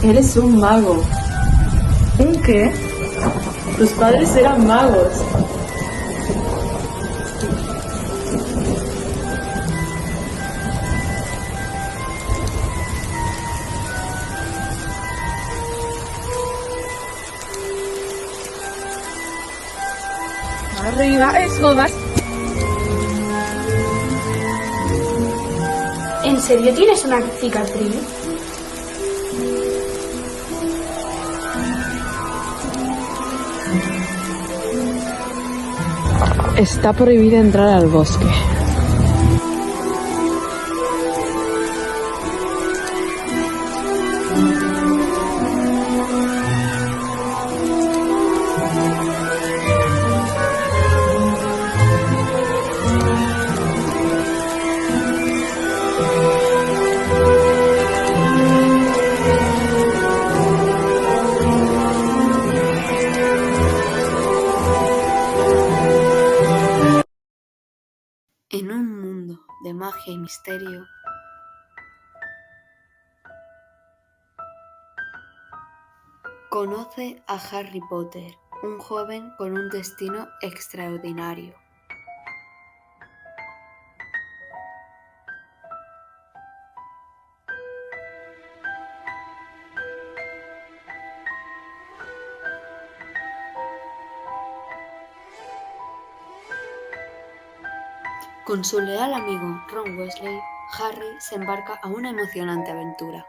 Eres un mago. ¿Un qué? Tus padres eran magos. Arriba, eso vas. ¿En serio tienes una cicatriz? Está prohibido entrar al bosque. En un mundo de magia y misterio, conoce a Harry Potter, un joven con un destino extraordinario. Con su leal amigo Ron Weasley, Harry se embarca a una emocionante aventura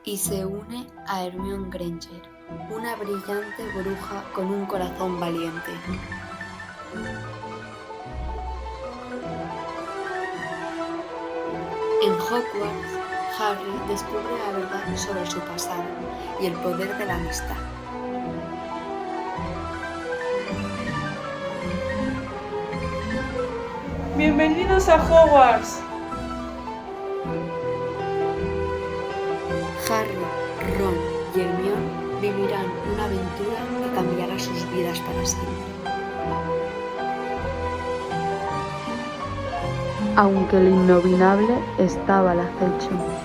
y se une a Hermione Granger, una brillante bruja con un corazón valiente. En Hogwarts, Harry descubre la verdad sobre su pasado y el poder de la amistad. Bienvenidos a Hogwarts. Harry, Ron y Hermione vivirán una aventura que cambiará sus vidas para siempre. Aunque el innominable estaba al acecho.